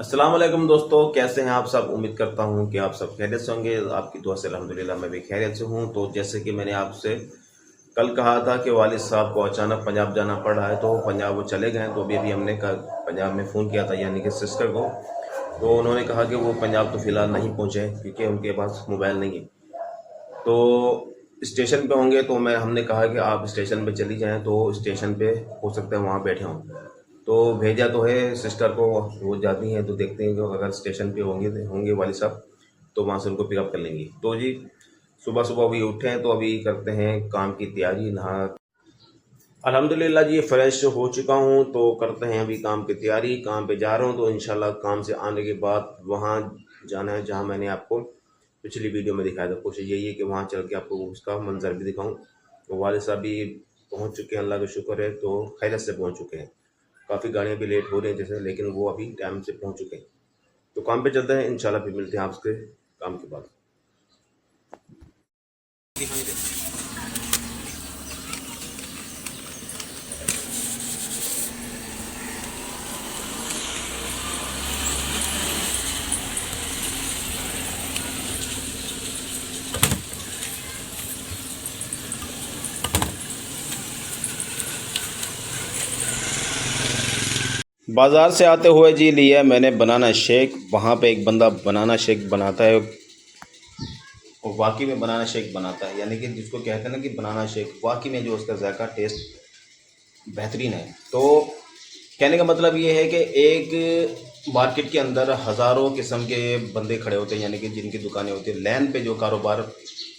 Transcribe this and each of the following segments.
अस्सलाम वालेकुम दोस्तों, कैसे हैं आप सब। उम्मीद करता हूं कि आप सब खैरियत से होंगे। आपकी दुआ से अल्हम्दुलिल्लाह मैं भी खैरियत से हूं। तो जैसे कि मैंने आपसे कल कहा था कि वालिद साहब को अचानक पंजाब जाना पड़ रहा है, तो पंजाब वो चले गए। तो अभी हमने कल पंजाब में फ़ोन किया था, यानी कि सिस्टर को। तो उन्होंने कहा कि वो पंजाब तो फ़िलहाल नहीं पहुँचे क्योंकि उनके पास मोबाइल नहीं है। तो स्टेशन पे होंगे, तो हमने कहा कि आप स्टेशन पे चली जाएं, तो स्टेशन पे हो सकता है वहाँ बैठे हों। तो भेजा तो है सिस्टर को, वो जाती हैं तो देखते हैं कि अगर स्टेशन पे होंगे वाली साहब, तो वहाँ से उनको पिकअप कर लेंगी। तो जी सुबह सुबह अभी उठे हैं, तो अभी करते हैं काम की तैयारी। नहा अल्हम्दुलिल्लाह जी फ्रेश हो चुका हूँ, तो करते हैं अभी काम की तैयारी। काम पे जा रहा हूँ, तो इंशाल्लाह काम से आने के बाद वहाँ जाना है जहाँ मैंने आपको पिछली वीडियो में दिखाया था। कोशिश यही है कि वहाँ चल के आपको उसका मंजर भी दिखाऊँ। तो वालिद साहब भी पहुँच चुके हैं, अल्लाह का शुक्र है, तो खैरियत से पहुँच चुके हैं। काफ़ी गाड़ियाँ भी लेट हो रही हैं जैसे, लेकिन वो अभी टाइम से पहुँच चुके हैं। तो काम पे चलते हैं, इंशाल्लाह फिर मिलते हैं आपसे काम के बाद। बाज़ार से आते हुए जी लिया मैंने बनाना शेक। वहाँ पे एक बंदा बनाना शेक बनाता है, और वाकई में बनाना शेक बनाता है, यानी कि जिसको कहते हैं ना कि बनाना शेक, वाकई में जो उसका जायका टेस्ट बेहतरीन है। तो कहने का मतलब ये है कि एक मार्केट के अंदर हज़ारों किस्म के बंदे खड़े होते हैं, यानी कि जिनकी दुकानें होती हैं, लाइन पे जो कारोबार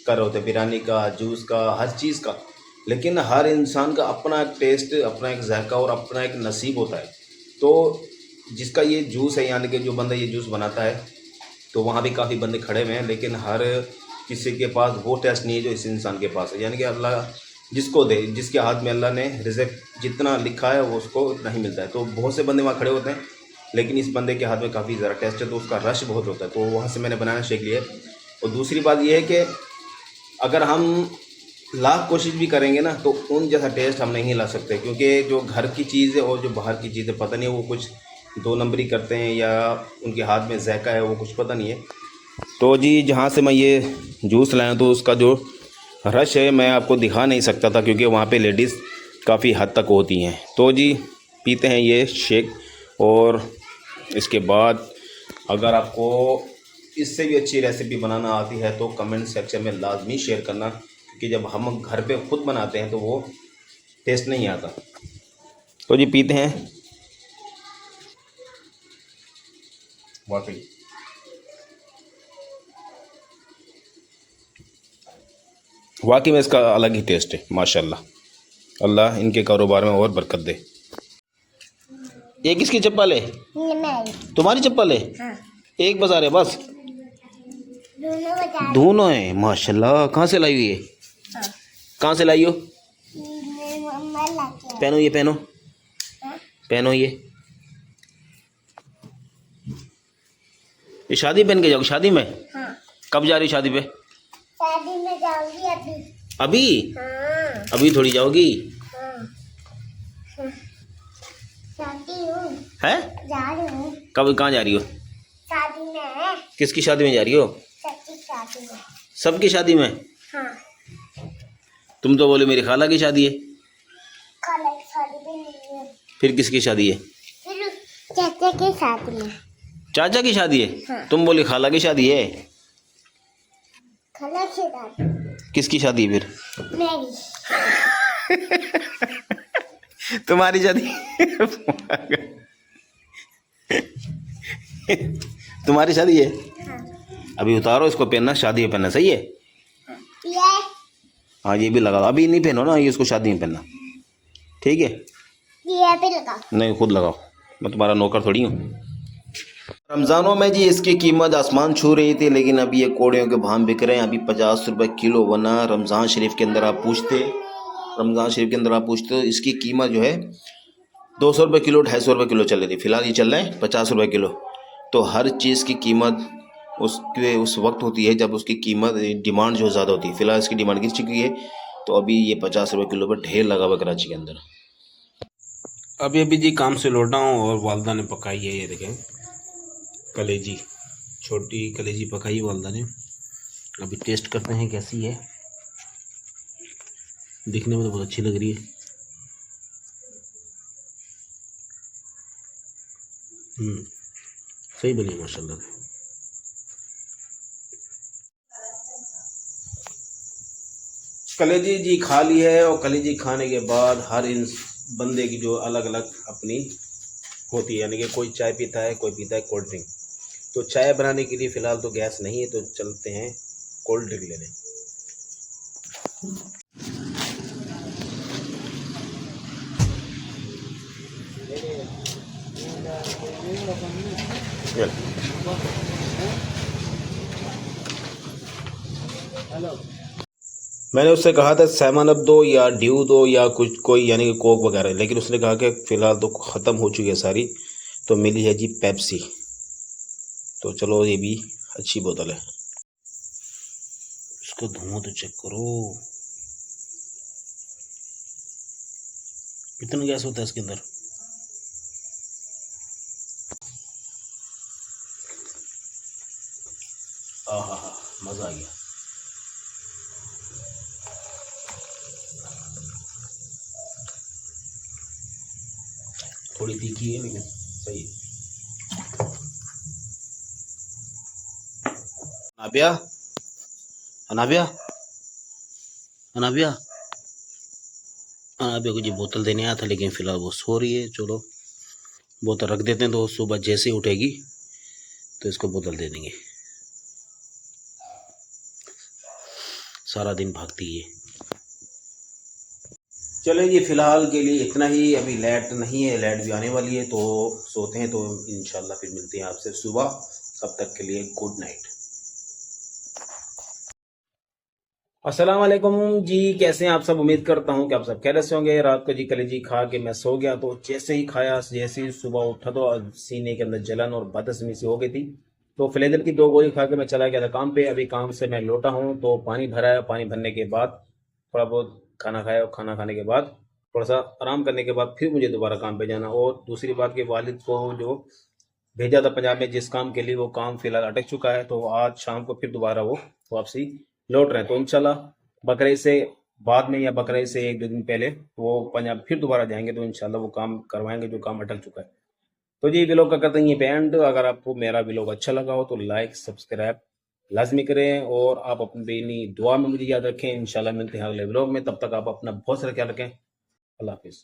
कर रहे होते हैं, बिरयानी का, जूस का, हर चीज़ का। लेकिन हर इंसान का अपना एक टेस्ट, अपना एक जायका और अपना एक नसीब होता है। तो जिसका ये जूस है, यानी कि जो बंदा ये जूस बनाता है, तो वहाँ भी काफ़ी बंदे खड़े हुए हैं, लेकिन हर किसी के पास वो टेस्ट नहीं है जो इस इंसान के पास है। यानी कि अल्लाह जिसको दे, जिसके हाथ में अल्लाह ने रिज़्क़ जितना लिखा है वो उसको उतना ही मिलता है। तो बहुत से बंदे वहाँ खड़े होते हैं, लेकिन इस बंदे के हाथ में काफ़ी ज़्यादा टेस्ट है, तो उसका रश बहुत होता है। तो वहाँ से मैंने बनाना शेक लिया। और दूसरी बात ये है कि अगर हम लाख कोशिश भी करेंगे ना, तो उन जैसा टेस्ट हम नहीं ला सकते, क्योंकि जो घर की चीज़ है और जो बाहर की चीज़ है, पता नहीं वो कुछ दो नंबरी करते हैं या उनके हाथ में जायका है, वो कुछ पता नहीं है। तो जी जहाँ से मैं ये जूस लाया, तो उसका जो रश है मैं आपको दिखा नहीं सकता था, क्योंकि वहाँ पे लेडीज़ काफ़ी हद तक होती हैं। तो जी पीते हैं ये शेक। और इसके बाद अगर आपको इससे भी अच्छी रेसिपी बनाना आती है, तो कमेंट सेक्शन में लाजमी शेयर करना, क्योंकि जब हम घर पे खुद बनाते हैं तो वो टेस्ट नहीं आता। तो जी पीते हैं। वाकई वाकई में इसका अलग ही टेस्ट है, माशाल्लाह। अल्लाह इनके कारोबार में और बरकत दे। ये किसकी चप्पल है? ये मेरी। तुम्हारी चप्पल है? हाँ। एक बाजार है बस? दोनों बजा दोनों हैं, माशाल्लाह। कहाँ से लाई हुई है? हाँ। कहाँ से लाई हो? मेरी मम्मा लाके पहनो ये, पहनो हाँ? पहनो ये शादी पहन के जाओ शादी में? हाँ। कब जा रही शादी पे? शादी में जाऊंगी अभी। अभी? हाँ। अभी थोड़ी जाओगी? हाँ। हाँ। शादी हूँ। है? जा रही हूँ कब, कहाँ जा रही हो? शादी में। किसकी शादी में जा रही हो? सच्ची शादी में। सबकी शादी में? हाँ। तुम तो बोले मेरी खाला की शादी है। खाला की शादी भी नहीं है। फिर किसकी शादी है? फिर चाचा की शादी में। चाचा की शादी है? हाँ। तुम बोले खाला की शादी है। खाला की शादी। किसकी शादी है फिर? मेरी। तुम्हारी शादी? तुम्हारी शादी है? हाँ। अभी उतारो इसको, पहनना शादी में पहनना, सही है? ये हाँ ये भी लगा दो, अभी नहीं पहनो ना, ये इसको शादी में पहनना, ठीक है? ये भी लगा। नहीं खुद लगाओ, मैं तुम्हारा नौकर थोड़ी हूँ। रमज़ानों में जी इसकी कीमत आसमान छू रही थी, लेकिन अभी ये कोड़ियों के भाव बिक रहे हैं अभी 50 रुपये किलो। वरना रमज़ान शरीफ के अंदर आप पूछते, तो इसकी कीमत जो है 200 रुपये किलो, 250 रुपये किलो चल रही थी। फिलहाल ये चल रहे हैं 50 रुपये किलो। तो हर चीज़ की कीमत उसके उस वक्त होती है जब उसकी कीमत, डिमांड जो ज़्यादा होती है। फिलहाल इसकी डिमांड गिर चुकी है, तो अभी ये 50 रुपये किलो पर ढेर लगा हुआ कराची के अंदर। अभी जी काम से लौटा हूँ और वालदा ने पकाई है, ये देखें कलेजी, छोटी कलेजी पकाई वालदा ने। अभी टेस्ट करते हैं कैसी है। दिखने में तो बहुत अच्छी लग रही है। सही बनी है माशाल्लाह। कलेजी जी खा ली है, और कलेजी खाने के बाद हर इन बंदे की जो अलग अलग अपनी होती है, यानी कि कोई चाय पीता है, कोई पीता है कोल्ड ड्रिंक। तो चाय बनाने के लिए फ़िलहाल तो गैस नहीं है, तो चलते हैं कोल्ड ड्रिंक लेने। मैंने उससे कहा था 7 अप दो या ड्यू दो या कुछ कोई यानी कि कोक वगैरह, लेकिन उसने कहा कि फ़िलहाल तो ख़त्म हो चुकी है सारी, तो मिली है जी पेप्सी। तो चलो ये भी अच्छी बोतल है। इसका धुआं तो चेक करो, कितना गैस होता है इसके अंदर। आहा हा, मज़ा आ गया। थोड़ी तीखी है लेकिन सही है। अनाबिया, अनाबिया, अनाबिया, अनाबिया को जी बोतल देने आया था, लेकिन फ़िलहाल वो सो रही है। चलो बोतल रख देते हैं, तो सुबह जैसे ही उठेगी तो इसको बोतल दे देंगे। सारा दिन भागती है। चलो ये फ़िलहाल के लिए इतना ही। अभी लाइट नहीं है, लाइट भी आने वाली है, तो सोते हैं। तो इंशाल्लाह फिर मिलते हैं आपसे सुबह। तब तक के लिए गुड नाइट। अस्सलाम वालेकुम जी, कैसे हैं आप सब। उम्मीद करता हूं कि आप सब खैरियत से होंगे। रात को जी कलेजी खा के मैं सो गया, तो जैसे ही खाया, जैसे ही सुबह उठा तो सीने के अंदर जलन और बदहज़मी सी हो गई थी। तो फ्लेजल की 2 गोली खा के मैं चला गया था काम पे। अभी काम से मैं लौटा हूं, तो पानी भरा है। पानी भरने के बाद थोड़ा बहुत खाना खाया, और खाना खाने के बाद थोड़ा सा आराम करने के बाद फिर मुझे दोबारा काम पे जाना। और दूसरी बात कि वालिद को जो भेजा था पंजाब में जिस काम के लिए, वो काम फिलहाल अटक चुका है। तो आज शाम को फिर दोबारा वो वापसी लौट रहे हैं। तो इंशाल्लाह बकरीद से बाद में या बकरीद से 1-2 दिन पहले वो पंजाब फिर दोबारा जाएंगे, तो इंशाल्लाह वो काम करवाएंगे जो काम अटक चुका है। तो जी व्लॉग का करते हैं ये पे एंड। अगर आपको मेरा व्लॉग अच्छा लगा हो तो लाइक सब्सक्राइब लाजमी करें, और आप अपनी दुआ में मुझे याद रखें। इंशाल्लाह मिलते हैं अगले व्लॉग में। तब तक आप अपना बहुत सारा ख्याल रखें। अल्लाह हाफिज़।